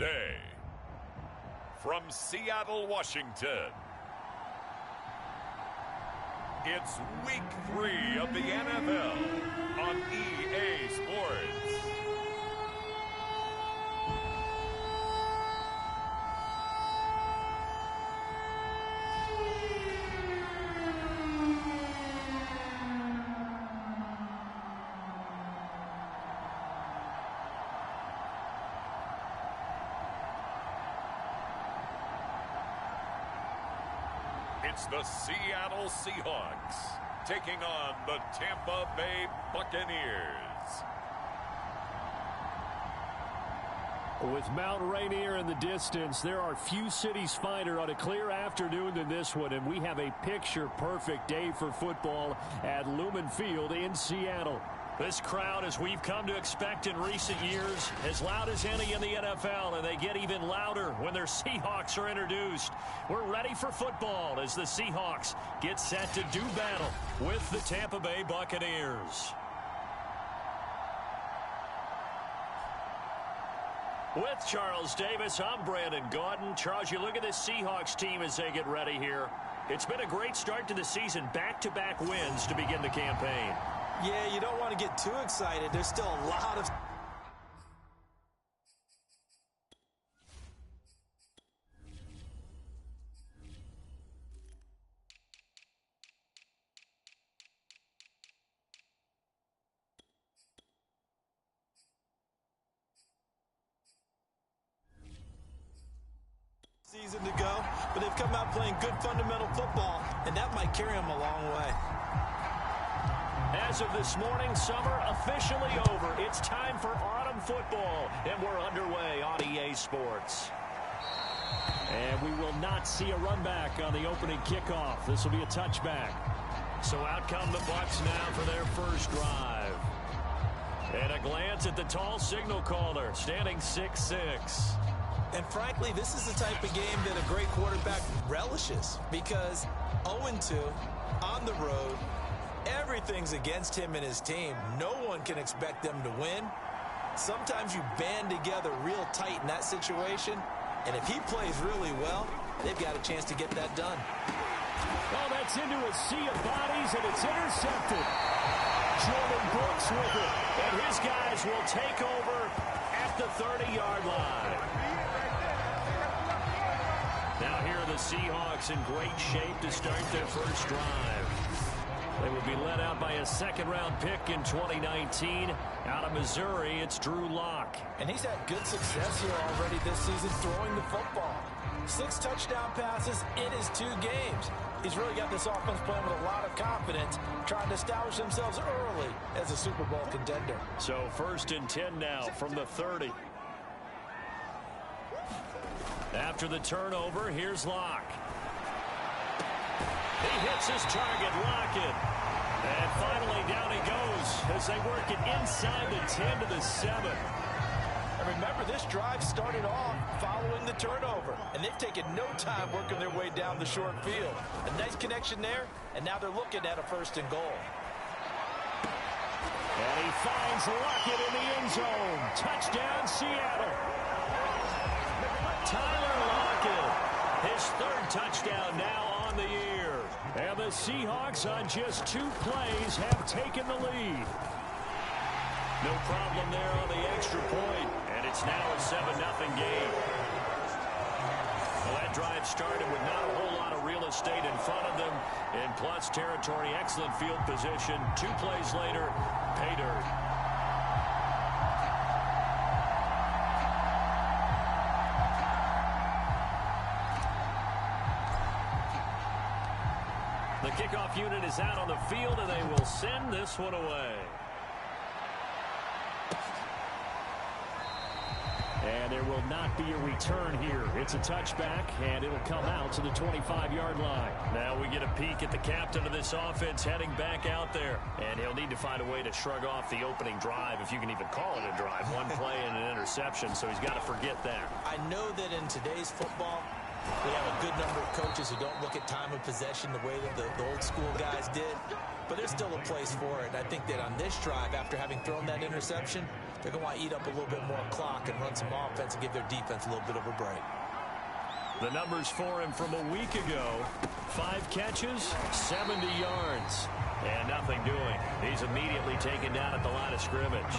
Today, from Seattle, Washington, it's Week 3 of the NFL on EA Sports. It's the Seattle Seahawks taking on the Tampa Bay Buccaneers. With Mount Rainier in the distance, there are few cities finer on a clear afternoon than this one, and we have a picture-perfect day for football at Lumen Field in Seattle. This crowd, as we've come to expect in recent years, as loud as any in the NFL, and they get even louder when their Seahawks are introduced. We're ready for football as the Seahawks get set to do battle with the Tampa Bay Buccaneers. With Charles Davis, I'm Brandon Gaudin. Charles, you look at this Seahawks team as they get ready here. It's been a great start to the season, back-to-back wins to begin the campaign. Yeah, you don't want to get too excited. There's still a lot of season to go, but they've come out playing good fundamental football, and that might carry them a long way. As of this morning, summer officially over. It's time for autumn football, and we're underway on EA Sports. And we will not see a run back on the opening kickoff. This will be a touchback. So out come the Bucs now for their first drive. And a glance at the tall signal caller, standing 6'6". And frankly, this is the type of game that a great quarterback relishes, because 0-2 on the road, everything's against him and his team. No one can expect them to win. Sometimes you band together real tight in that situation, and if he plays really well, they've got a chance to get that done. Oh, that's into a sea of bodies, and it's intercepted. Jordan Brooks with it, and his guys will take over at the 30-yard line. Now here are the Seahawks in great shape to start their first drive. They will be led out by a second-round pick in 2019. Out of Missouri, it's Drew Lock. And he's had good success here already this season throwing the football. 6 touchdown passes in his 2 games. He's really got this offense playing with a lot of confidence, trying to establish themselves early as a Super Bowl contender. So 1st and 10 now from the 30. After the turnover, here's Lock. He hits his target, Lockett. And finally down he goes as they work it inside the 10 to the 7. And remember, this drive started off following the turnover, and they've taken no time working their way down the short field. A nice connection there, and now they're looking at a 1st and goal. And he finds Lockett in the end zone. Touchdown, Seattle. Tyler Lockett, his 3rd touchdown now on the year. And the Seahawks on just 2 plays have taken the lead. No problem there on the extra point, and it's now a 7-0 game. Well, that drive started with not a whole lot of real estate in front of them. In plus territory, excellent field position. 2 plays later, pay dirt. The kickoff unit is out on the field, and they will send this one away. And there will not be a return here. It's a touchback, and it'll come out to the 25-yard line. Now we get a peek at the captain of this offense heading back out there. And he'll need to find a way to shrug off the opening drive, if you can even call it a drive. 1 play and an interception, so he's got to forget that. I know that in today's football, we have a good number of coaches who don't look at time of possession the way that the old school guys did. but there's still a place for it. And I think that on this drive, after having thrown that interception, they're going to want to eat up a little bit more clock and run some offense and give their defense a little bit of a break. The numbers for him from a week ago: 5 catches, 70 yards, and nothing doing. He's immediately taken down at the line of scrimmage.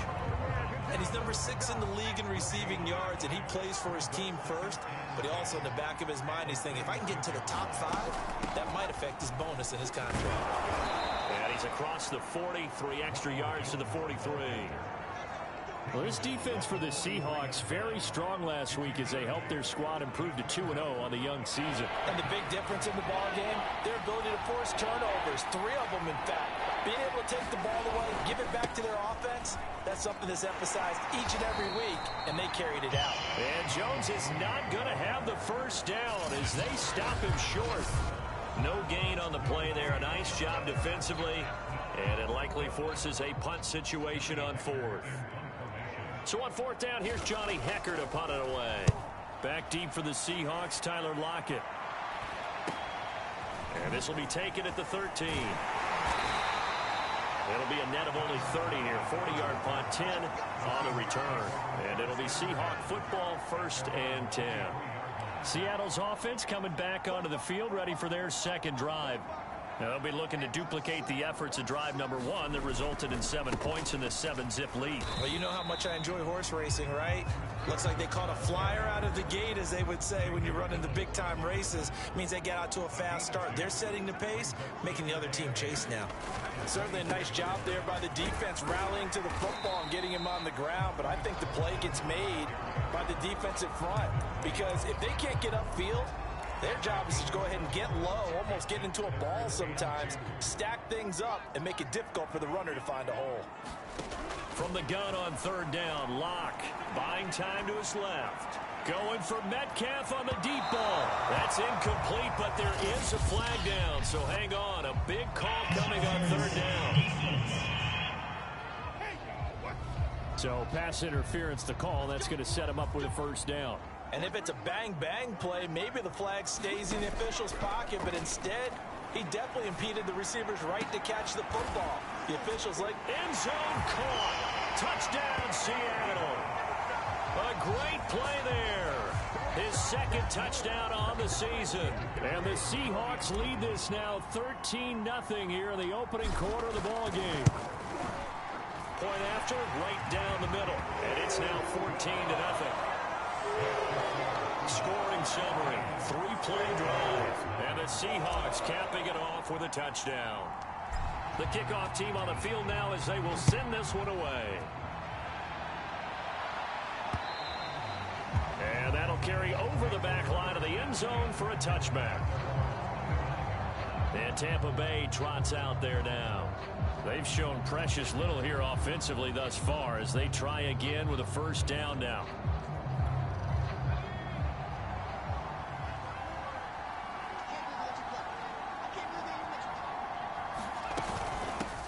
And he's number 6 in the league in receiving yards, and he plays for his team first, but he also, in the back of his mind, he's thinking, if I can get to the top 5, that might affect his bonus in his contract. And he's across the 40, 3 extra yards to the 43. Well, this defense for the Seahawks very strong last week as they helped their squad improve to 2-0 on the young season. And the big difference in the ball game, their ability to force turnovers, 3 of them, in fact. Being able to take the ball away, give it back to their offense, that's something that's emphasized each and every week, and they carried it out. And Jones is not going to have the first down as they stop him short. No gain on the play there. A nice job defensively, and it likely forces a punt situation on 4th. So on 4th down, here's Johnny Hecker to punt it away. Back deep for the Seahawks, Tyler Lockett. And this will be taken at the 13. It'll be a net of only 30 here. 40-yard punt, 10 on the return. And it'll be Seahawk football, 1st and 10. Seattle's offense coming back onto the field, ready for their second drive. Now, they'll be looking to duplicate the efforts of drive number 1 that resulted in 7 points in the 7-zip lead. Well, you know how much I enjoy horse racing, right? Looks like they caught a flyer out of the gate, as they would say when you're running the big-time races. It means they get out to a fast start. They're setting the pace, making the other team chase now. Certainly a nice job there by the defense, rallying to the football and getting him on the ground. But I think the play gets made by the defensive front, because if they can't get upfield, their job is to go ahead and get low, almost get into a ball sometimes, stack things up, and make it difficult for the runner to find a hole. From the gun on 3rd down, Locke buying time to his left. Going for Metcalf on the deep ball. That's incomplete, but there is a flag down, so hang on. A big call coming on 3rd down. So pass interference the call. That's going to set him up with a 1st down. And if it's a bang-bang play, maybe the flag stays in the official's pocket, but instead, he definitely impeded the receiver's right to catch the football. The official's like, end zone caught. Touchdown, Seattle. A great play there. His 2nd touchdown on the season. And the Seahawks lead this now 13-0 here in the opening quarter of the ball game. Point after, right down the middle. And it's now 14-0. Scoring summary, 3-play drive, and the Seahawks capping it off with a touchdown. The kickoff team on the field now as they will send this one away. And that'll carry over the back line of the end zone for a touchback. And Tampa Bay trots out there now. They've shown precious little here offensively thus far as they try again with a 1st down now.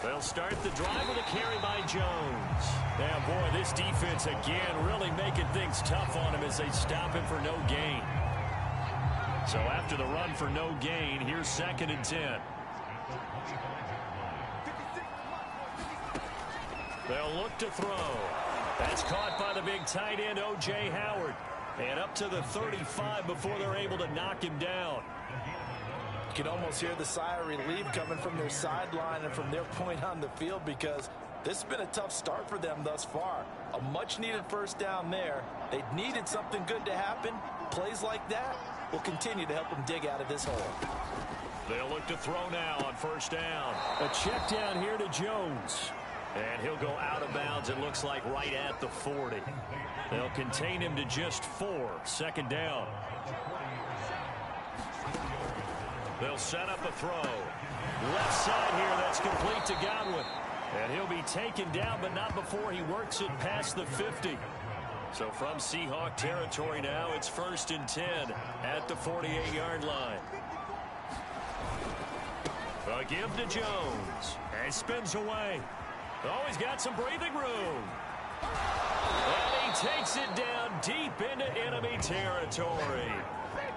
They'll start the drive with a carry by Jones. Now, boy, this defense again really making things tough on him as they stop him for no gain. So after the run for no gain, here's 2nd and 10. They'll look to throw. That's caught by the big tight end, O.J. Howard. And up to the 35 before they're able to knock him down. You can almost hear the sigh of relief coming from their sideline and from their point on the field, because this has been a tough start for them thus far. A much-needed 1st down there. They needed something good to happen. Plays like that will continue to help them dig out of this hole. They'll look to throw now on 1st down. A check down here to Jones. And he'll go out of bounds, it looks like, right at the 40. They'll contain him to just 4. 2nd down. They'll set up a throw. Left side here, that's complete to Godwin. And he'll be taken down, but not before he works it past the 50. So from Seahawk territory now, it's 1st and 10 at the 48-yard line. A give to Jones. And he spins away. Oh, he's got some breathing room. And he takes it down deep into enemy territory.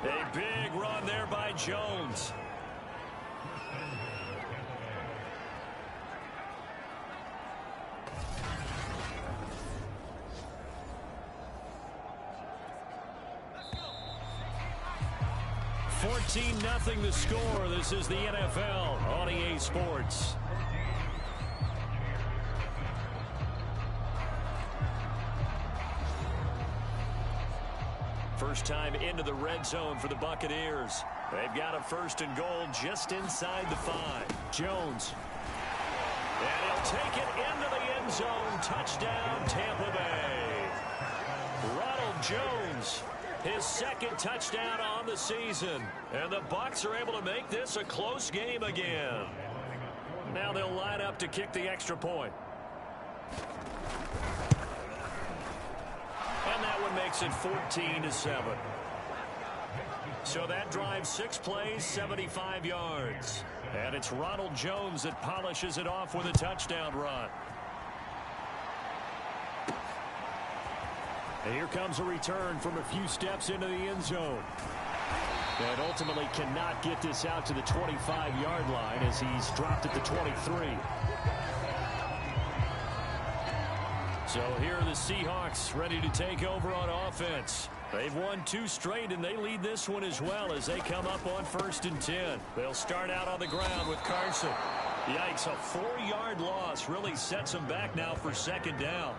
A big run there by Jones. 14-0 the score. This is the NFL on EA Sports. First time into the red zone for the Buccaneers. They've got a 1st and goal just inside the 5. Jones. And he'll take it into the end zone. Touchdown, Tampa Bay. Ronald Jones, his 2nd touchdown on the season. And the Bucs are able to make this a close game again. Now they'll line up to kick the extra point. And that one makes it 14-7. So that drives 6 plays, 75 yards. And it's Ronald Jones that polishes it off with a touchdown run. And here comes a return from a few steps into the end zone. And ultimately cannot get this out to the 25-yard line as he's dropped at the 23. So here are the Seahawks ready to take over on offense. They've won 2 straight, and they lead this one as well as they come up on 1st and 10. They'll start out on the ground with Carson. Yikes, a 4-yard loss really sets them back now for 2nd down.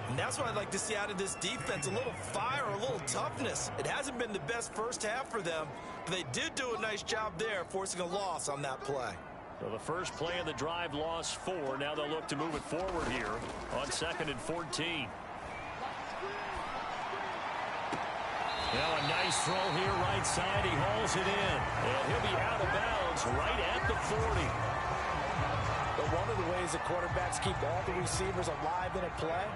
And that's what I'd like to see out of this defense, a little fire, a little toughness. It hasn't been the best first half for them, but they did do a nice job there, forcing a loss on that play. So the first play of the drive lost 4. Now they'll look to move it forward here on 2nd and 14. Now a nice throw here right side. He hauls it in. And he'll be out of bounds right at the 40. But one of the ways that quarterbacks keep all the receivers alive in a play,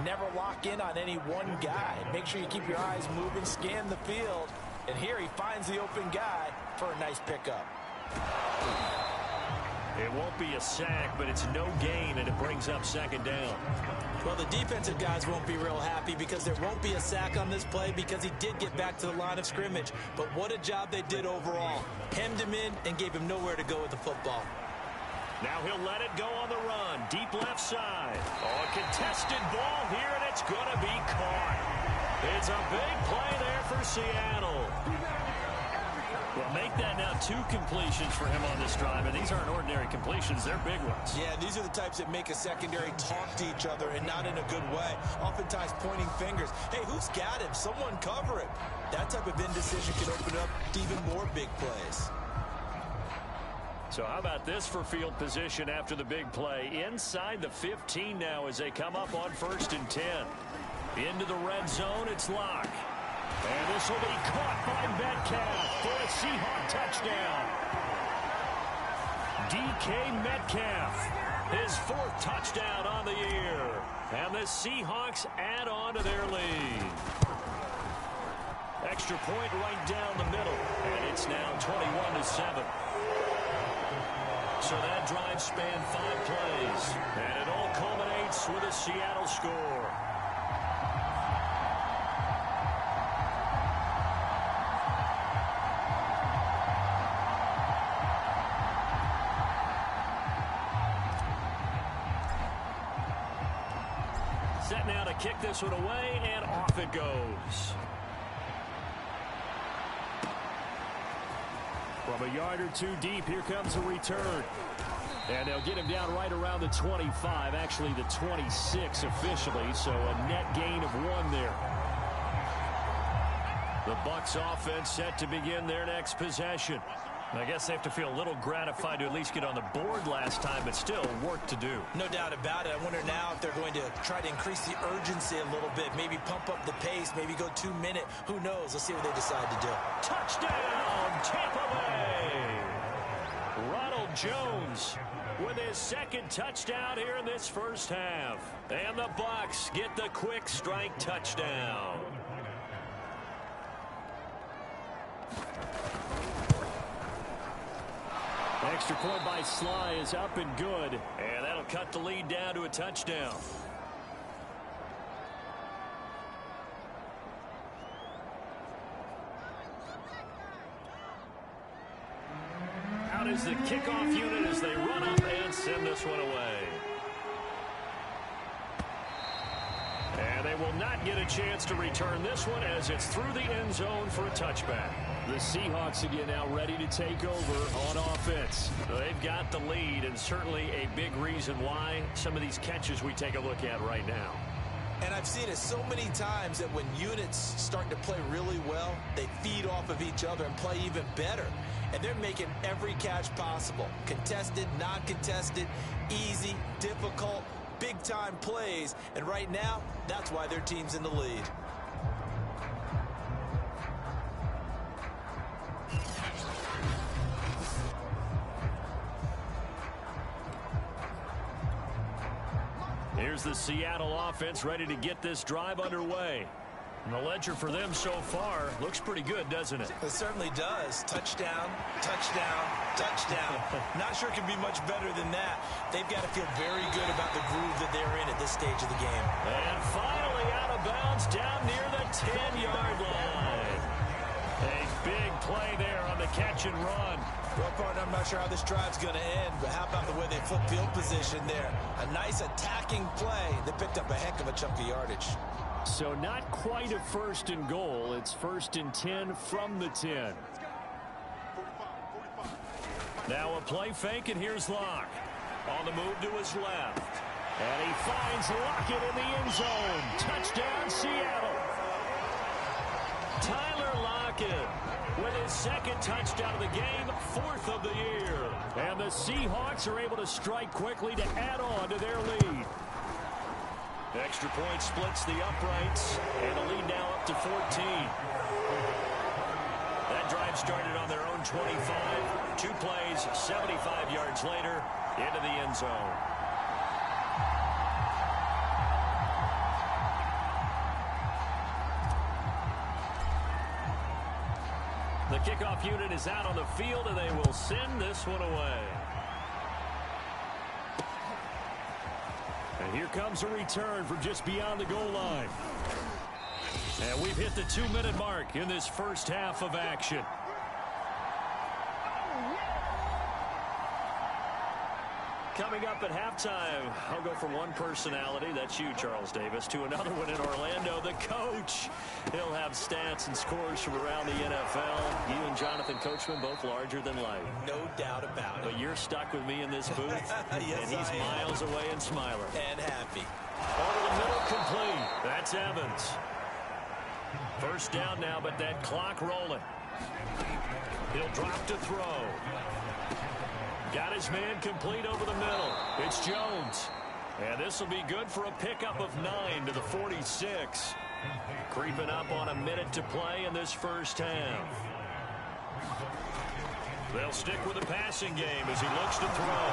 never lock in on any one guy. Make sure you keep your eyes moving, scan the field. And here he finds the open guy for a nice pickup. It won't be a sack, but it's no gain, and it brings up 2nd down. Well, the defensive guys won't be real happy because there won't be a sack on this play because he did get back to the line of scrimmage. But what a job they did overall. Hemmed him in and gave him nowhere to go with the football. Now he'll let it go on the run. Deep left side. Oh, a contested ball here, and it's going to be caught. It's a big play there for Seattle. Well, make that now 2 completions for him on this drive, and these aren't ordinary completions. They're big ones. Yeah, these are the types that make a secondary talk to each other and not in a good way. Oftentimes pointing fingers. Hey, who's got him? Someone cover him. That type of indecision can open up to even more big plays. So how about this for field position after the big play? Inside the 15 now as they come up on 1st and 10. Into the red zone, it's Locke. And this will be caught by Metcalf for a Seahawk touchdown. DK Metcalf, his 4th touchdown on the year. And the Seahawks add on to their lead. Extra point right down the middle. And it's now 21-7. So that drive spanned 5 plays. And it all culminates with a Seattle score. Set now to kick this one away, and off it goes. From a yard or 2 deep, here comes a return. And they'll get him down right around the 25, actually the 26 officially, so a net gain of 1 there. The Bucs offense set to begin their next possession. I guess they have to feel a little gratified to at least get on the board last time, but still work to do. No doubt about it. I wonder now if they're going to try to increase the urgency a little bit, maybe pump up the pace, maybe go 2-minute. Who knows? Let's see what they decide to do. Touchdown, Tampa Bay! Ronald Jones with his 2nd touchdown here in this first half. And the Bucs get the quick strike touchdown. Extra point by Sly is up and good, and that'll cut the lead down to a touchdown. Out is the kickoff unit as they run up and send this one away. And they will not get a chance to return this one as it's through the end zone for a touchback. The Seahawks again now ready to take over on offense. They've got the lead, and certainly a big reason why some of these catches we take a look at right now. And I've seen it so many times that when units start to play really well, they feed off of each other and play even better. And they're making every catch possible. Contested, non-contested, easy, difficult, big-time plays. And right now, that's why their team's in the lead. Here's the Seattle offense ready to get this drive underway. And the ledger for them so far looks pretty good, doesn't it? It certainly does. Touchdown, touchdown, touchdown. Not sure it can be much better than that. They've got to feel very good about the groove that they're in at this stage of the game. And finally out of bounds down near the 10-yard line. A big play there on the catch and run. Well, partner, I'm not sure how this drive's going to end, but how about the way they flip field position there? A nice attacking play. They picked up a heck of a chunk of yardage. So not quite a first and goal. It's 1st and 10 from the 10. Now a play fake, and here's Locke. On the move to his left. And he finds Lockett in the end zone. Touchdown, Seattle. Tyler Lockett with his second touchdown of the game, 4th of the year. And the Seahawks are able to strike quickly to add on to their lead. Extra point splits the uprights, and the lead now up to 14. That drive started on their own 25. 2 plays, 75 yards later, into the end zone. The kickoff unit is out on the field, and they will send this one away. And here comes a return from just beyond the goal line. And we've hit the 2-minute mark in this first half of action. Coming up at halftime, I'll go from one personality, that's you, Charles Davis, to another one in Orlando, the coach. He'll have stats and scores from around the NFL. You and Jonathan Coachman, both larger than life. No doubt about it. But you're stuck with me in this booth, yes, and he's miles away and smiling. And happy. Over the middle, complete. That's Evans. First down now, but that clock rolling. He'll drop to throw. Got his man complete over the middle. It's Jones. And this will be good for a pickup of 9 to the 46. Creeping up on a minute to play in this first half. They'll stick with the passing game as he looks to throw.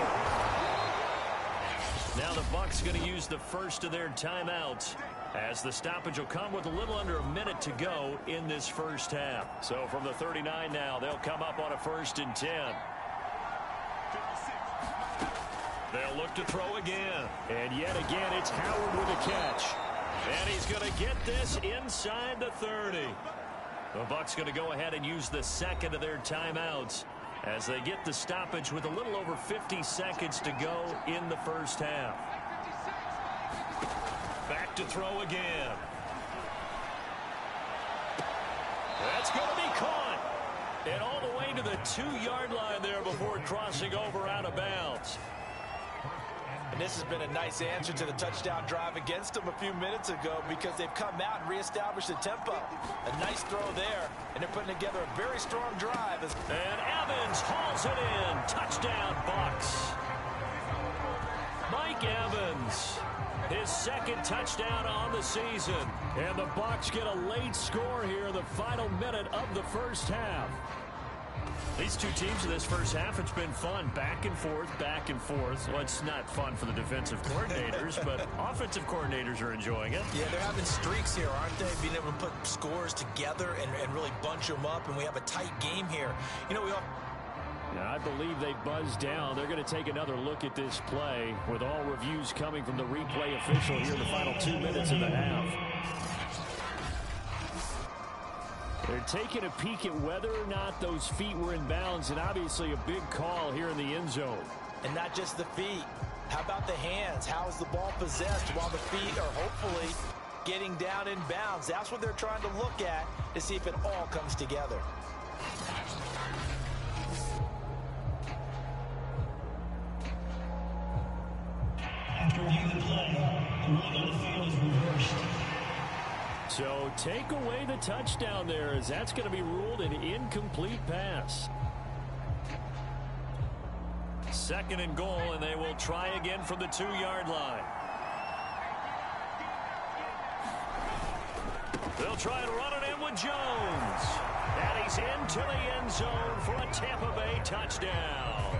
Now the Bucs going to use the first of their timeouts, as the stoppage will come with a little under a minute to go in this first half. So from the 39 now, they'll come up on a 1st and 10. They'll look to throw again. And yet again, it's Howard with a catch. And he's going to get this inside the 30. The Bucs going to go ahead and use the second of their timeouts as they get the stoppage with a little over 50 seconds to go in the first half. Back to throw again. That's going to be caught. And all the way to the 2-yard line there before crossing over out of bounds. And this has been a nice answer to the touchdown drive against them a few minutes ago, because they've come out and reestablished the tempo. A nice throw there, and they're putting together a very strong drive. And Evans hauls it in. Touchdown, Bucs. Mike Evans, his second touchdown on the season. And the Bucs get a late score here in the final minute of the first half. These two teams in this first half, it's been fun. Back and forth, back and forth. Well, it's not fun for the defensive coordinators, but offensive coordinators are enjoying it. Yeah, they're having streaks here, aren't they? Being able to put scores together and really bunch them up, and we have a tight game here. You know, I believe they buzzed down. They're going to take another look at this play with all reviews coming from the replay official here in the final 2 minutes of the half. They're taking a peek at whether or not those feet were in bounds, and obviously a big call here in the end zone. And not just the feet. How about the hands? How is the ball possessed while the feet are hopefully getting down in bounds. That's what they're trying to look at to see if it all comes together. After reviewing the play, the rule on the field is reversed. So take away the touchdown there, as that's going to be ruled an incomplete pass. 2nd and goal, and they will try again from the 2-yard line. They'll try and run it in with Jones. And he's into the end zone for a Tampa Bay touchdown.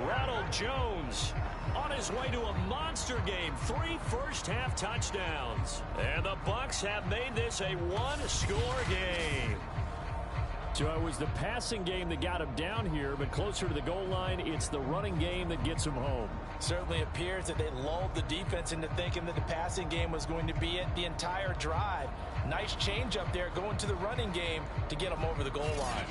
Ronald Jones on his way to a monster game. 3 first-half touchdowns. And the Bucs have made this a one-score game. So it was the passing game that got him down here, but closer to the goal line, it's the running game that gets him home. Certainly appears that they lulled the defense into thinking that the passing game was going to be it the entire drive. Nice change up there going to the running game to get them over the goal line.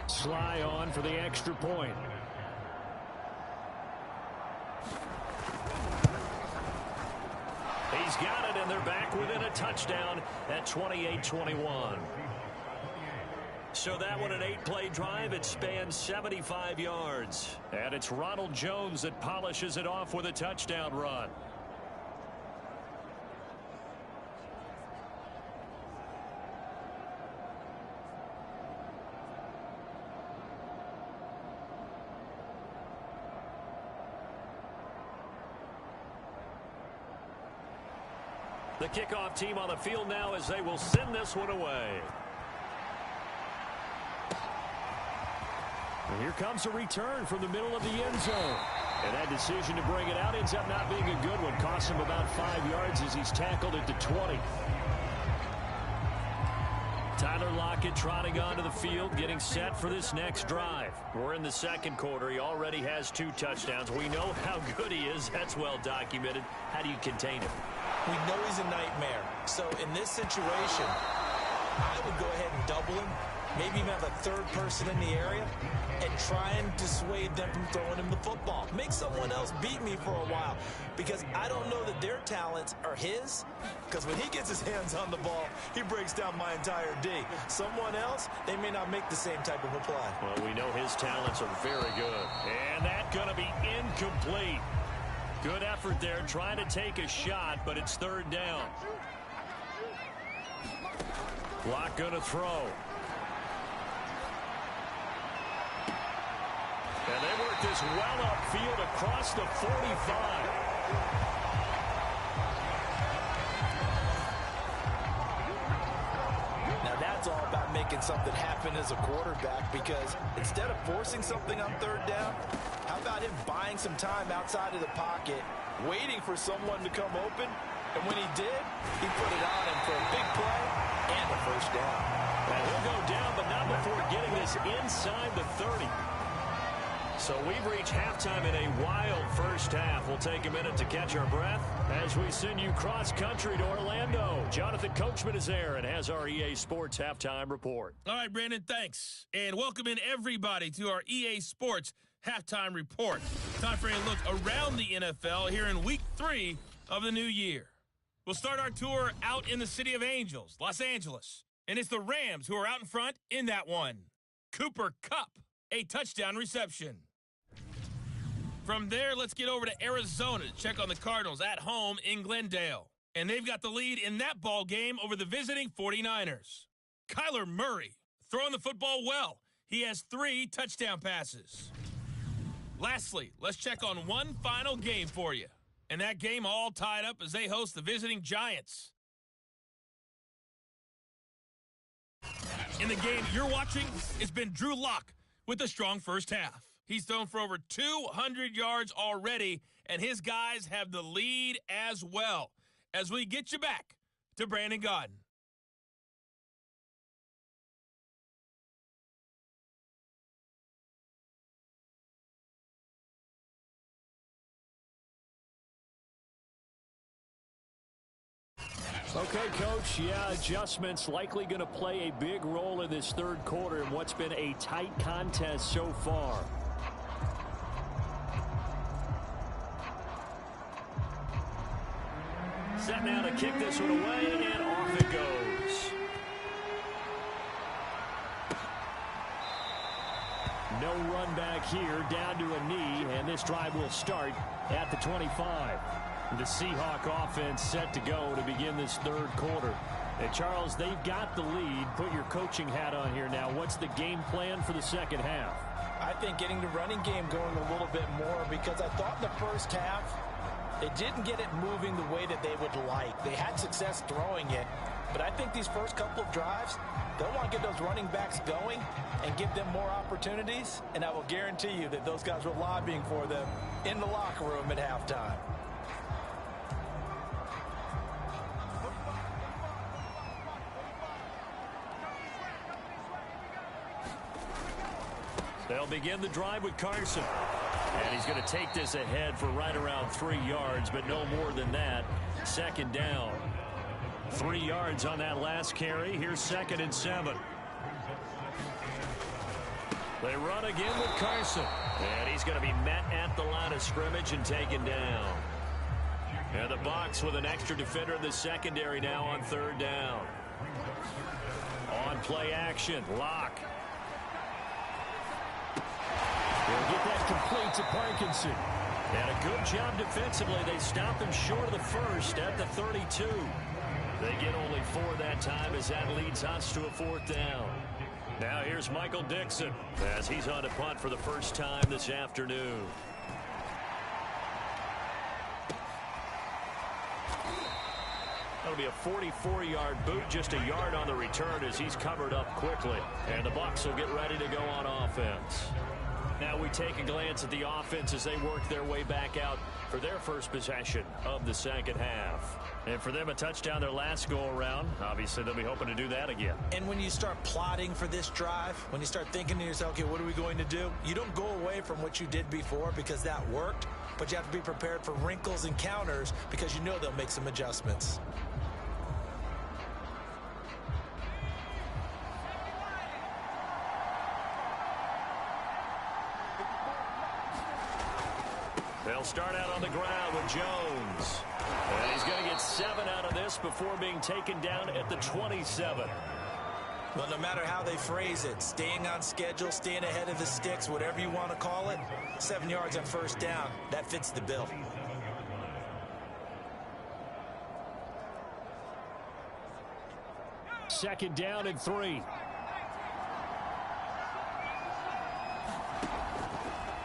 Sly on for the extra point. He's got it, and they're back within a touchdown at 28-21. So that one, an 8-play drive. It spans 75 yards. And it's Ronald Jones that polishes it off with a touchdown run. The kickoff team on the field now as they will send this one away. And here comes a return from the middle of the end zone. And that decision to bring it out ends up not being a good one. Costs him about 5 yards as he's tackled at the 20. Tyler Lockett trotting onto the field, getting set for this next drive. We're in the 2nd quarter. He already has 2 touchdowns. We know how good he is. That's well documented. How do you contain him? We know he's a nightmare. So in this situation, I would go ahead and double him. Maybe even have a 3rd person in the area and try and dissuade them from throwing him the football. Make someone else beat me for a while, because I don't know that their talents are his, because when he gets his hands on the ball, he breaks down my entire D. Someone else, they may not make the same type of a play. Well, we know his talents are very good. And that's going to be incomplete. Good effort there, trying to take a shot, but it's 3rd down. Lock going to throw. And they work this well upfield across the 45. Now that's all about making something happen as a quarterback, because instead of forcing something on 3rd down, how about him buying some time outside of the pocket, waiting for someone to come open, and when he did, he put it on him for a big play and a 1st down. And he'll go down, but not before getting this inside the 30. So we've reached halftime in a wild first half. We'll take a minute to catch our breath as we send you cross-country to Orlando. Jonathan Coachman is there and has our EA Sports halftime report. All right, Brandon, thanks. And welcome in everybody to our EA Sports halftime report. Time for a look around the NFL here in Week 3 of the new year. We'll start our tour out in the City of Angels, Los Angeles. And it's the Rams who are out in front in that one. Cooper Kupp, a touchdown reception. From there, let's get over to Arizona to check on the Cardinals at home in Glendale. And they've got the lead in that ball game over the visiting 49ers. Kyler Murray throwing the football well. He has 3 touchdown passes. Lastly, let's check on one final game for you. And that game all tied up as they host the visiting Giants. In the game you're watching, it's been Drew Lock with a strong first half. He's thrown for over 200 yards already, and his guys have the lead as well. As we get you back to Brandon Gaudin. Okay, Coach, yeah, adjustments likely going to play a big role in this third quarter in what's been a tight contest so far. Set now to kick this one away, and off it goes. No run back here, down to a knee, and this drive will start at the 25. The Seahawk offense set to go to begin this third quarter. And Charles, they've got the lead. Put your coaching hat on here now. What's the game plan for the second half? I think getting the running game going a little bit more, because I thought in the first half they didn't get it moving the way that they would like. They had success throwing it, but I think these first couple of drives, they'll want to get those running backs going and give them more opportunities, and I will guarantee you that those guys were lobbying for them in the locker room at halftime. They'll begin the drive with Carson. And he's going to take this ahead for right around 3 yards, but no more than that. Second down. 3 yards on that last carry. Here's 2nd and 7. They run again with Carson. And he's going to be met at the line of scrimmage and taken down. And the Bucs with an extra defender in the secondary now on 3rd down. On play action, Locke. They'll get that complete to Parkinson. And a good job defensively. They stop him short of the first at the 32. They get only 4 that time as that leads us to a 4th down. Now here's Michael Dixon as he's on to punt for the first time this afternoon. That'll be a 44-yard boot, just a yard on the return as he's covered up quickly. And the Bucs will get ready to go on offense. Now we take a glance at the offense as they work their way back out for their first possession of the second half. And for them, a touchdown their last go-around. Obviously, they'll be hoping to do that again. And when you start plotting for this drive, when you start thinking to yourself, okay, what are we going to do? You don't go away from what you did before because that worked, but you have to be prepared for wrinkles and counters because you know they'll make some adjustments. They'll start out on the ground with Jones. And he's going to get 7 out of this before being taken down at the 27. Well, no matter how they phrase it, staying on schedule, staying ahead of the sticks, whatever you want to call it, 7 yards on 1st down, that fits the bill. Second down and 3.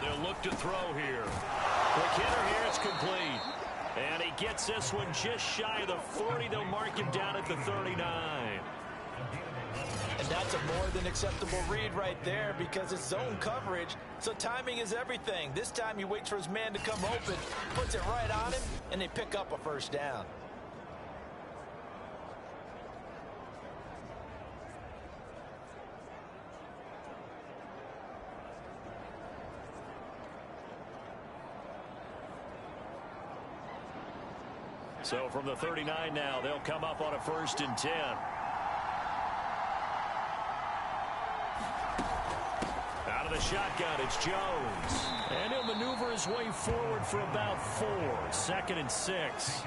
They'll look to throw here. McKinnon here, it's complete. And he gets this one just shy of the 40. They'll mark him down at the 39. And that's a more than acceptable read right there because it's zone coverage, so timing is everything. This time he waits for his man to come open, puts it right on him, and they pick up a 1st down. So from the 39 now, they'll come up on a 1st and 10. Out of the shotgun, it's Jones. And he'll maneuver his way forward for about 4. 2nd and 6.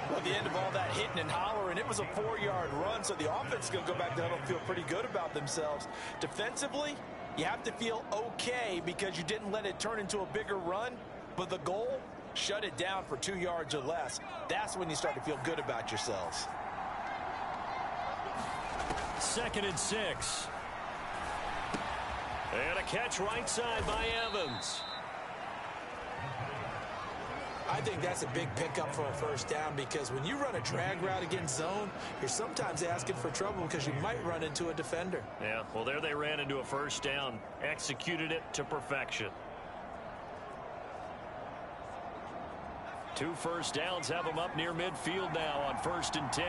Well, at the end of all that hitting and hollering, it was a 4-yard run, so the offense is going to go back down and feel pretty good about themselves. Defensively, you have to feel okay because you didn't let it turn into a bigger run, but the goal, shut it down for 2 yards or less. That's when you start to feel good about yourselves. 2nd and 6. And a catch right side by Evans. I think that's a big pickup for a 1st down because when you run a drag route against zone, you're sometimes asking for trouble because you might run into a defender. Yeah, well, there they ran into a 1st down. Executed it to perfection. 2 first downs have them up near midfield now on 1st and 10.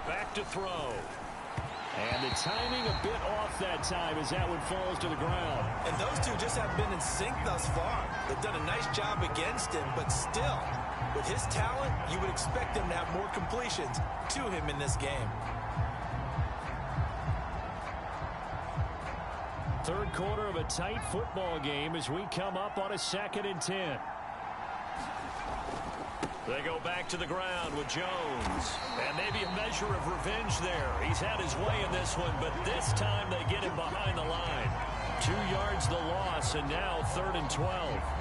Back to throw. And the timing a bit off that time as that one falls to the ground. And those two just haven't been in sync thus far. They've done a nice job against him, but still, With his talent, you would expect them to have more completions to him in this game. Third quarter of a tight football game as we come up on a 2nd and 10. They go back to the ground with Jones. And maybe a measure of revenge there. He's had his way in this one, but this time they get him behind the line. 2 yards the loss, and now 3rd and 12.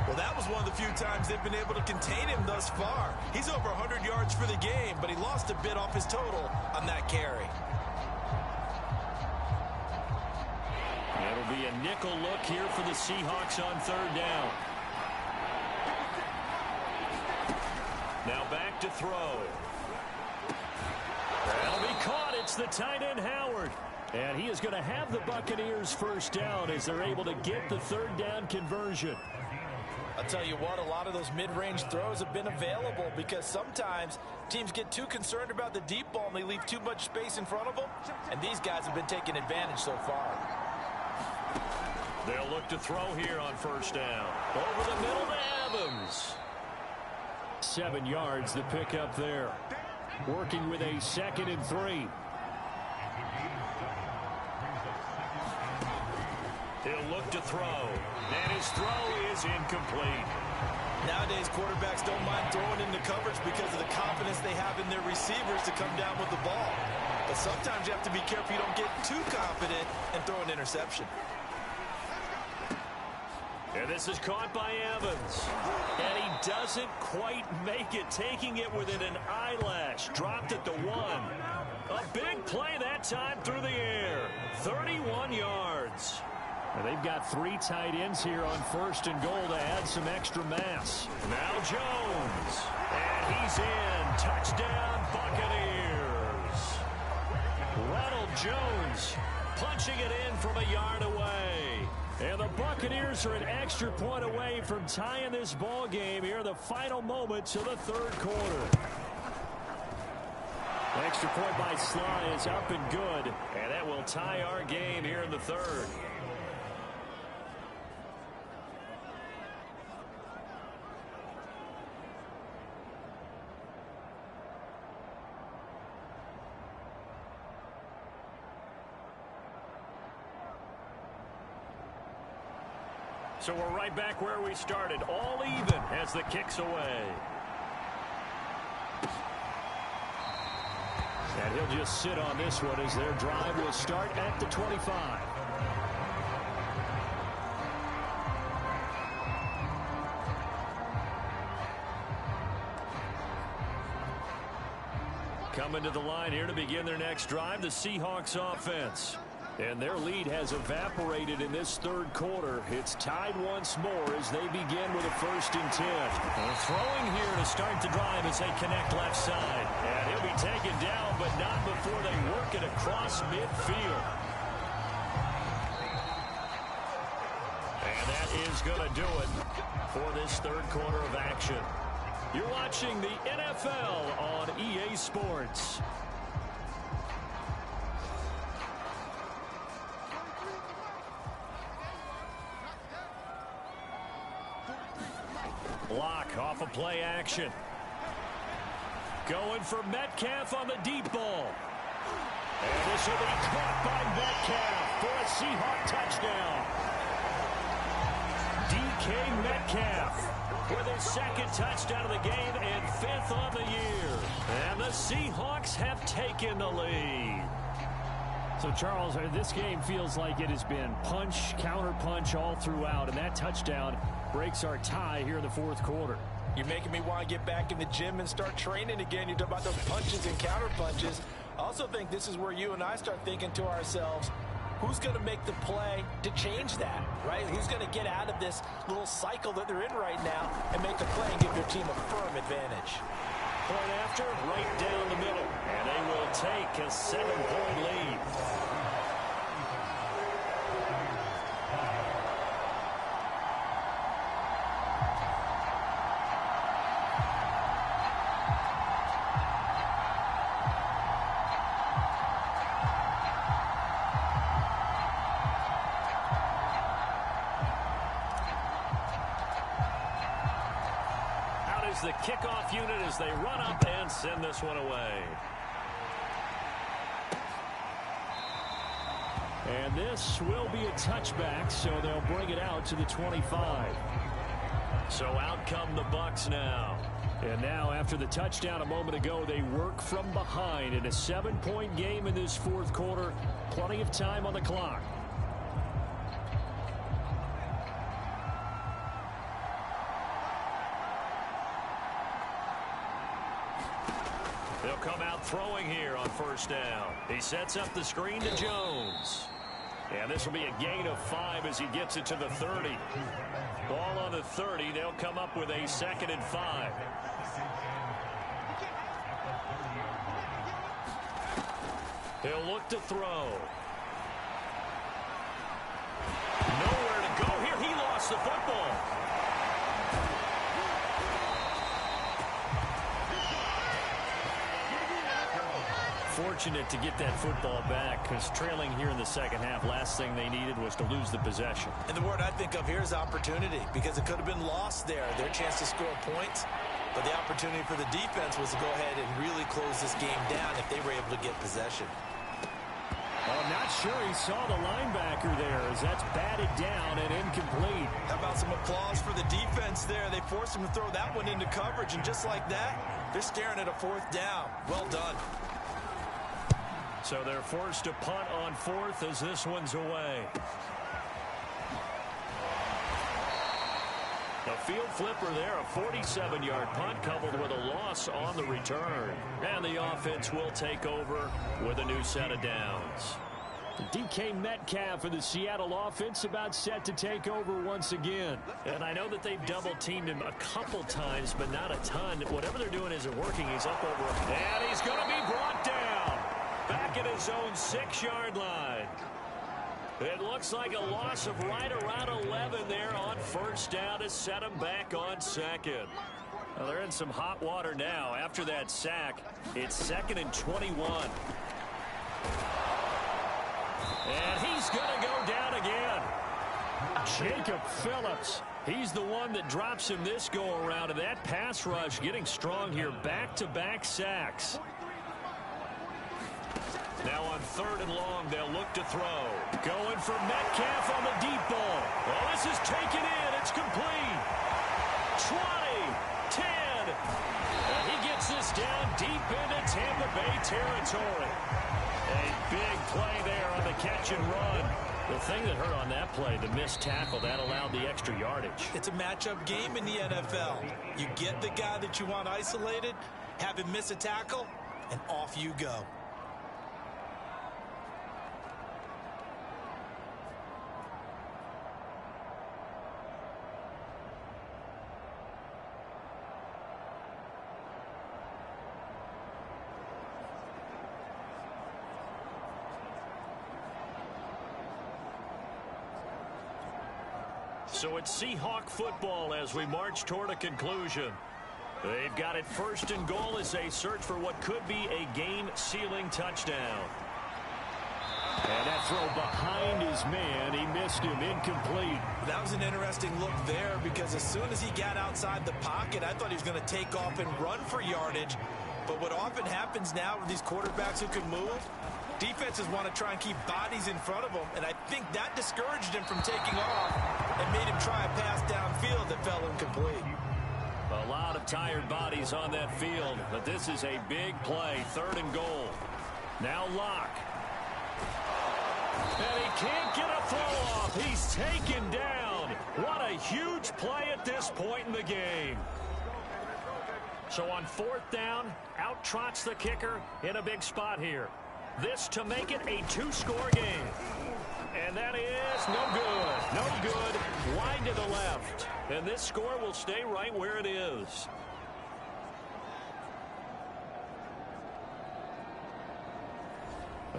Well, that was one of the few times they've been able to contain him thus far. He's over 100 yards for the game, but he lost a bit off his total on that carry. It'll be a nickel look here for the Seahawks on 3rd down. Now back to throw. That'll be caught. It's the tight end, Howard. And he is going to have the Buccaneers first down as they're able to get the 3rd down conversion. I'll tell you what, a lot of those mid-range throws have been available because sometimes teams get too concerned about the deep ball and they leave too much space in front of them. And these guys have been taking advantage so far. They'll look to throw here on 1st down. Over the middle to Evans. 7 yards the pickup there. Working with a 2nd and 3. He'll look to throw. And his throw is incomplete. Nowadays, quarterbacks don't mind throwing into coverage because of the confidence they have in their receivers to come down with the ball. But sometimes you have to be careful you don't get too confident and throw an interception. And this is caught by Evans. And he doesn't quite make it, taking it within an eyelash. Dropped at the 1. A big play that time through the air. 31 yards. And they've got 3 tight ends here on 1st and goal to add some extra mass. Now Jones. And he's in. Touchdown, Buccaneers. Ronald Jones punching it in from a yard away. And the Buccaneers are an extra point away from tying this ball game here in the final moments of the 3rd quarter. Extra point by Sly is up and good. And that will tie our game here in the 3rd. So we're right back where we started, all even as the kick's away. And he'll just sit on this one as their drive will start at the 25. Coming to the line here to begin their next drive, the Seahawks offense. And their lead has evaporated in this 3rd quarter. It's tied once more as they begin with a 1st and 10. Throwing here to start the drive as they connect left side. And he'll be taken down, but not before they work it across midfield. And that is going to do it for this 3rd quarter of action. You're watching the NFL on EA Sports. Block off of play action. Going for Metcalf on the deep ball. And this will be caught by Metcalf for a Seahawk touchdown. DK Metcalf with his 2nd touchdown of the game and 5th on the year. And the Seahawks have taken the lead. So, Charles, this game feels like it has been punch, counter-punch all throughout, and that touchdown breaks our tie here in the 4th quarter. You're making me want to get back in the gym and start training again. You talk about those punches and counter-punches. I also think this is where you and I start thinking to ourselves, who's going to make the play to change that, right? Who's going to get out of this little cycle that they're in right now and make a play and give their team a firm advantage? Point after, right down the middle. And they will take a 7-point lead. is the kickoff unit as they run up and send this one away. And this will be a touchback, so they'll bring it out to the 25. So out come the Bucs now. And now, after the touchdown a moment ago, they work from behind in a 7-point game in this fourth quarter. Plenty of time on the clock. They'll come out throwing here on first down. He sets up the screen to Jones. And this will be a gain of 5 as he gets it to the 30. Ball on the 30. They'll come up with a 2nd and 5. He'll look to throw. Nowhere to go here. He lost the football. Fortunate to get that football back, because trailing here in the second half, last thing they needed was to lose the possession. And the word I think of here is opportunity, because it could have been lost there, their chance to score points. But the opportunity for the defense was to go ahead and really close this game down if they were able to get possession. Well, I'm not sure he saw the linebacker there, as that's batted down and incomplete. How about some applause for the defense there? They forced him to throw that one into coverage, and just like that, they're staring at a 4th down. Well done. So they're forced to punt on 4th as this one's away. A field flipper there, a 47-yard punt coupled with a loss on the return. And the offense will take over with a new set of downs. DK Metcalf for the Seattle offense about set to take over once again. And I know that they've double-teamed him a couple times, but not a ton. Whatever they're doing isn't working. He's up over. And he's going to be brought down. Back at his own 6-yard line. It looks like a loss of right around 11 there on first down to set him back on 2nd. Well, they're in some hot water now. After that sack, it's 2nd and 21. And he's going to go down again. Jacob Phillips. He's the one that drops him this go-around. And that pass rush getting strong here. Back-to-back sacks. Now on 3rd and long, they'll look to throw. Going for Metcalf on the deep ball. Well, this is taken in. It's complete. 20, 10. And he gets this down deep into Tampa Bay territory. A big play there on the catch and run. The thing that hurt on that play, the missed tackle, that allowed the extra yardage. It's a matchup game in the NFL. You get the guy that you want isolated, have him miss a tackle, and off you go. So it's Seahawk football as we march toward a conclusion. They've got it 1st and goal as they search for what could be a game-sealing touchdown. And that throw behind his man, he missed him, incomplete. That was an interesting look there, because as soon as he got outside the pocket, I thought he was going to take off and run for yardage. But what often happens now with these quarterbacks who can move, defenses want to try and keep bodies in front of them, and I think that discouraged him from taking off and made him try a pass downfield that fell incomplete. A lot of tired bodies on that field, but this is a big play, 3rd and goal. Now Locke. And he can't get a throw off. He's taken down. What a huge play at this point in the game. So on 4th down, out trots the kicker in a big spot here. This to make it a 2-score game. And that is no good. No good. Wide to the left. And this score will stay right where it is.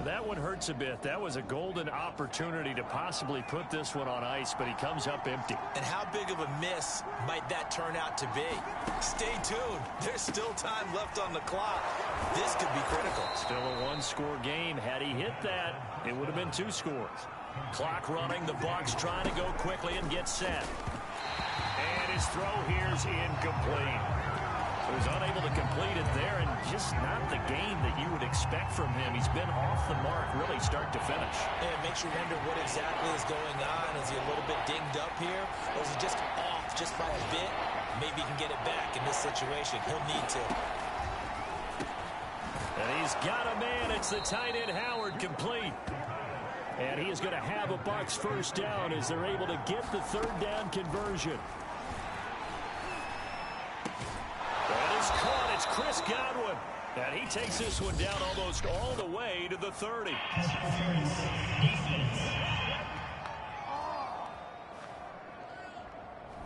That one hurts a bit. That was a golden opportunity to possibly put this one on ice, but he comes up empty. And how big of a miss might that turn out to be? Stay tuned. There's still time left on the clock. This could be critical. Still a 1-score game. Had he hit that, it would have been 2 scores. Clock running. The Bucs trying to go quickly and get set. And his throw here's incomplete. Was unable to complete it there, and just not the game that you would expect from him. He's been off the mark really start to finish. And it makes you wonder what exactly is going on. Is he a little bit dinged up here, or is he just off just by a bit? Maybe he can get it back in this situation. He'll need to. And he's got a man. It's the tight end Howard, complete. And he is going to have a Bucs first down as they're able to get the third down conversion. That is caught. It's Chris Godwin. And he takes this one down almost all the way to the 30.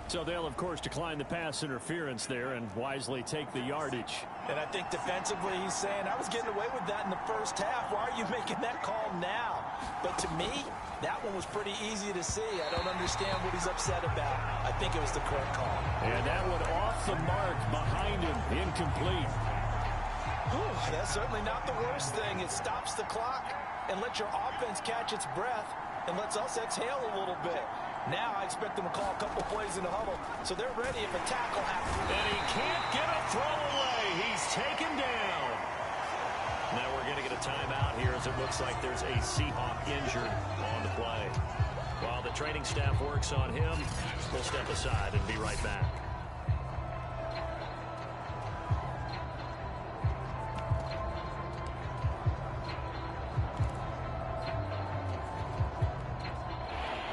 So they'll, of course, decline the pass interference there and wisely take the yardage. And I think defensively he's saying, I was getting away with that in the first half. Why are you making that call now? But to me, that one was pretty easy to see. I don't understand what he's upset about. I think it was the correct call. And that one off the mark behind him, incomplete. Ooh, that's certainly not the worst thing. It stops the clock and lets your offense catch its breath and lets us exhale a little bit. Now I expect them to call a couple plays in the huddle, so they're ready if a tackle happens. And he can't get a throw away. He's taken down. Now we're going to get a timeout here as it looks like there's a Seahawk injured on the play. While the training staff works on him, we'll step aside and be right back.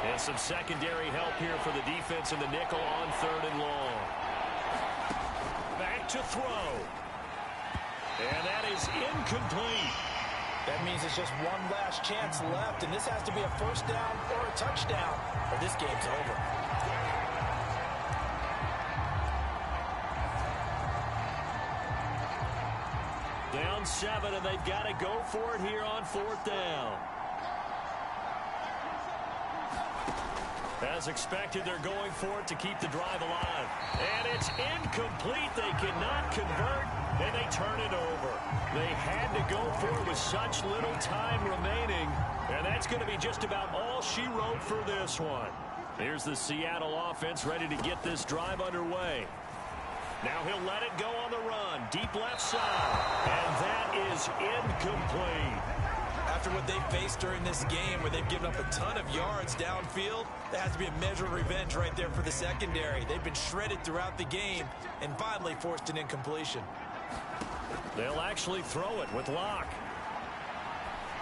And some secondary help here for the defense in the nickel on 3rd and long. Back to throw. And that is incomplete. That means it's just one last chance left, and this has to be a first down or a touchdown, or this game's over. Down 7, and they've got to go for it here on 4th down. As expected, they're going for it to keep the drive alive. And it's incomplete. They cannot convert, and they turn it over. They had to go for it with such little time remaining, and that's going to be just about all she wrote for this one. Here's the Seattle offense ready to get this drive underway. Now he'll let it go on the run. Deep left side. And that is incomplete. After what they faced during this game where they've given up a ton of yards downfield, there has to be a measure of revenge right there for the secondary. They've been shredded throughout the game and finally forced an incompletion. They'll actually throw it with Locke.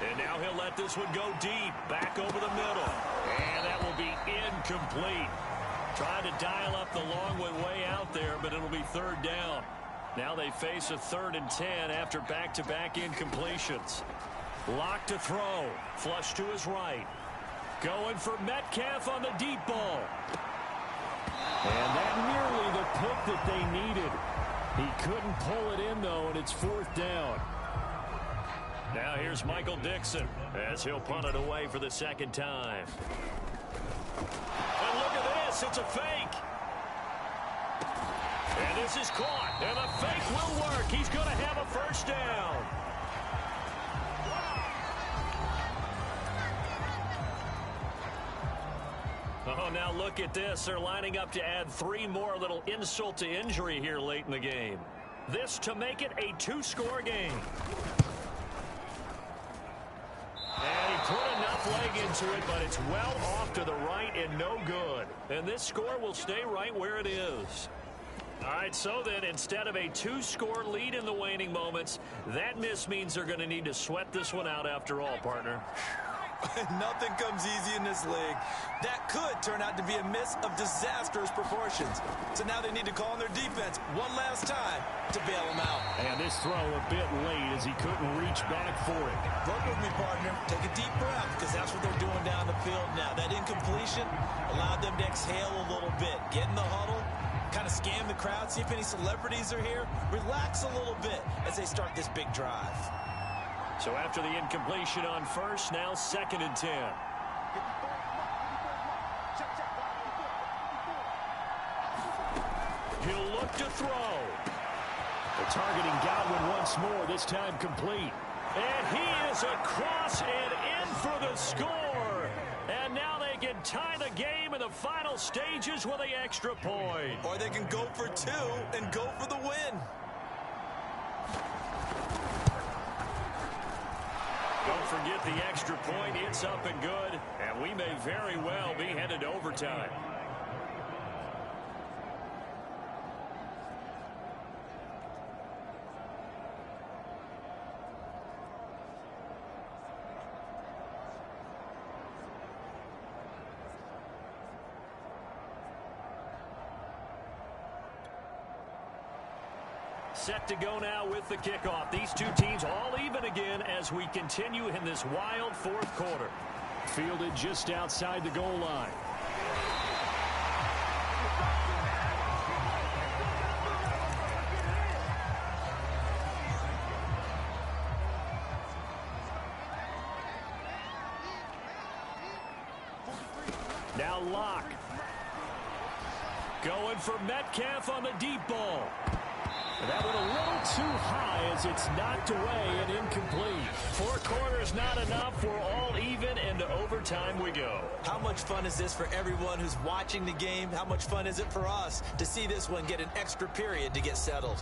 And now he'll let this one go deep, back over the middle. And that will be incomplete. Trying to dial up the long one way out there, but it'll be 3rd down. Now they face a 3rd and 10 after back-to-back incompletions. Locke to throw. Flush to his right. Going for Metcalf on the deep ball. And that nearly the pick that they needed. He couldn't pull it in, though, and it's 4th down. Now here's Michael Dixon as he'll punt it away for the 2nd time. And look at this. It's a fake. And this is caught. And the fake will work. He's going to have a first down. Oh, now look at this. They're lining up to add 3 more, a little insult to injury here late in the game. This to make it a 2-score game. And he put enough leg into it, but it's well off to the right and no good. And this score will stay right where it is. All right, so then instead of a 2-score lead in the waning moments, that miss means they're going to need to sweat this one out after all, partner. Nothing comes easy in this league. That could turn out to be a miss of disastrous proportions. So now they need to call on their defense one last time to bail them out. And this throw a bit late as he couldn't reach back for it. Work with me, partner. Take a deep breath because that's what they're doing down the field now. That incompletion allowed them to exhale a little bit. Get in the huddle, kind of scan the crowd, see if any celebrities are here. Relax a little bit as they start this big drive. So after the incompletion on 1st, now 2nd and 10. He'll look to throw. They're targeting Godwin once more, this time complete. And he is across and in for the score. And now they get and tie the game in the final stages with the extra point. Or they can go for two and go for the win. Don't forget the extra point. It's up and good, and we may very well be headed to overtime. Set to go now with the kickoff. These two teams all even again as we continue in this wild fourth quarter. Fielded just outside the goal line. Now Locke. Going for Metcalf on the deep ball. That went a little too high as it's knocked away and incomplete. 4 quarters not enough. We're all even, and to overtime we go. How much fun is this for everyone who's watching the game? How much fun is it for us to see this one get an extra period to get settled?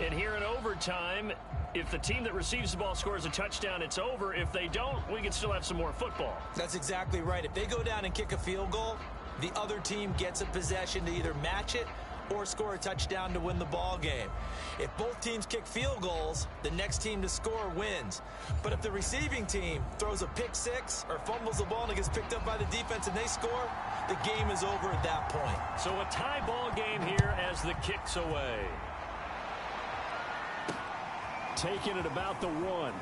And here in overtime, if the team that receives the ball scores a touchdown, it's over. If they don't, we can still have some more football. That's exactly right. If they go down and kick a field goal, the other team gets a possession to either match it or score a touchdown to win the ball game. If both teams kick field goals, the next team to score wins. But if the receiving team throws a pick six or fumbles the ball and it gets picked up by the defense and they score, the game is over at that point. So a tie ball game here as the kick's away. Taking it about the 1.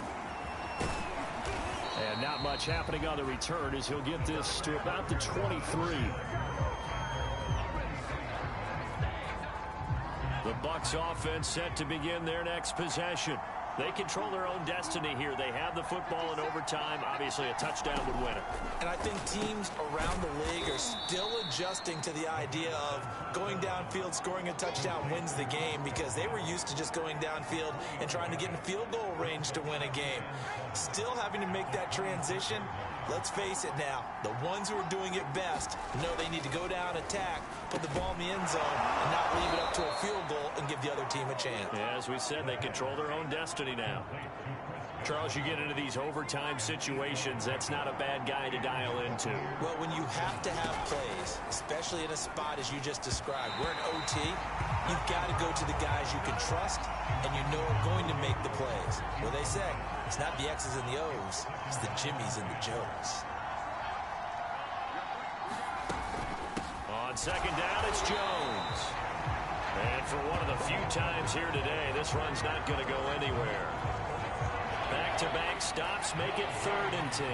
And not much happening on the return as he'll get this to about the 23. The Bucs offense set to begin their next possession. They control their own destiny here. They have the football in overtime. Obviously, a touchdown would win it. And I think teams around the league are still adjusting to the idea of going downfield, scoring a touchdown wins the game, because they were used to just going downfield and trying to get in field goal range to win a game. Still having to make that transition. Let's face it now, the ones who are doing it best know they need to go down, attack, put the ball in the end zone, and not leave it up to a field goal and give the other team a chance. Yeah, as we said, they control their own destiny now. Charles, you get into these overtime situations, that's not a bad guy to dial into. Well, when you have to have plays, especially in a spot as you just described, we're in OT, you've got to go to the guys you can trust and you know are going to make the plays. Well, they say, it's not the X's and the O's, it's the Jimmys and the Joes. On second down, it's Jones. And for one of the few times here today, this run's not going to go anywhere. Back-to-back stops make it 3rd and 10.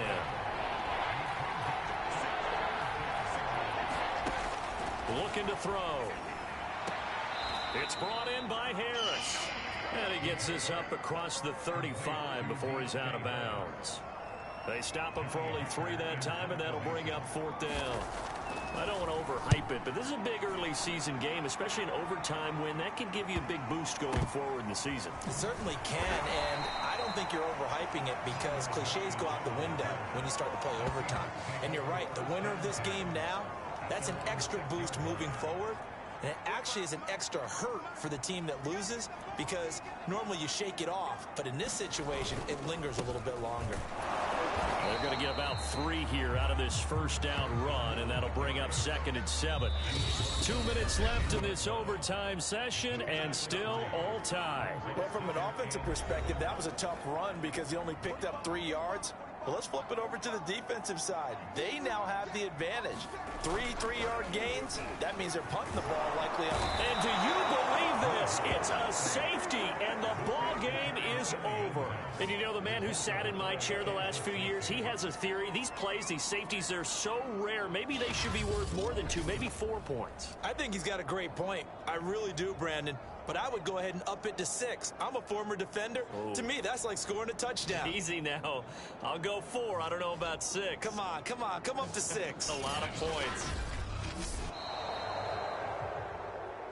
Looking to throw. It's brought in by Harris. And he gets this up across the 35 before he's out of bounds. They stop him for only 3 that time, and that'll bring up 4th down. I don't want to overhype it, but this is a big early season game, especially an overtime win. That can give you a big boost going forward in the season. It certainly can, and I don't think you're overhyping it because cliches go out the window when you start to play overtime. And you're right, the winner of this game now, that's an extra boost moving forward. And it actually is an extra hurt for the team that loses because normally you shake it off. But in this situation, it lingers a little bit longer. They're going to get about 3 here out of this first down run, and that'll bring up 2nd and 7. 2 minutes left in this overtime session, and still all tied. Well, from an offensive perspective, that was a tough run because he only picked up 3 yards. Well, let's flip it over to the defensive side. They now have the advantage. 3 3-yard gains. That means they're punting the ball likely up. And do you believe this? It's a safety, and the ball game is over. And you know, the man who sat in my chair the last few years, he has a theory. These plays, these safeties, they're so rare. Maybe they should be worth more than 2, maybe 4 points. I think he's got a great point. I really do, Brandon. But I would go ahead and up it to 6. I'm a former defender. Oh. To me, that's like scoring a touchdown. Easy now. I'll go 4. I don't know about 6. Come on. Come up to 6. A lot of points.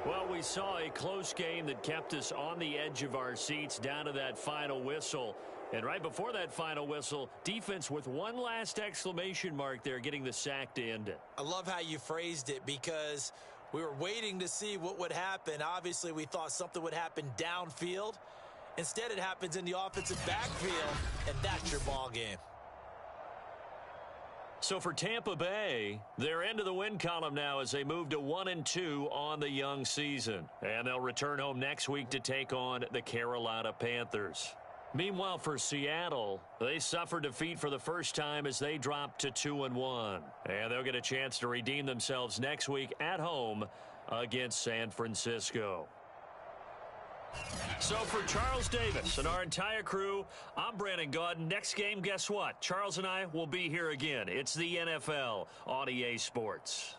Well, we saw a close game that kept us on the edge of our seats down to that final whistle. And right before that final whistle, defense with one last exclamation mark there, getting the sack to end it. I love how you phrased it because we were waiting to see what would happen. Obviously, we thought something would happen downfield. Instead, it happens in the offensive backfield, and that's your ball game. So for Tampa Bay, they're into the win column now as they move to 1-2 on the young season. And they'll return home next week to take on the Carolina Panthers. Meanwhile, for Seattle, they suffered defeat for the first time as they dropped to 2-1. And they'll get a chance to redeem themselves next week at home against San Francisco. So for Charles Davis and our entire crew, I'm Brandon Gaudin. Next game, guess what? Charles and I will be here again. It's the NFL on EA Sports.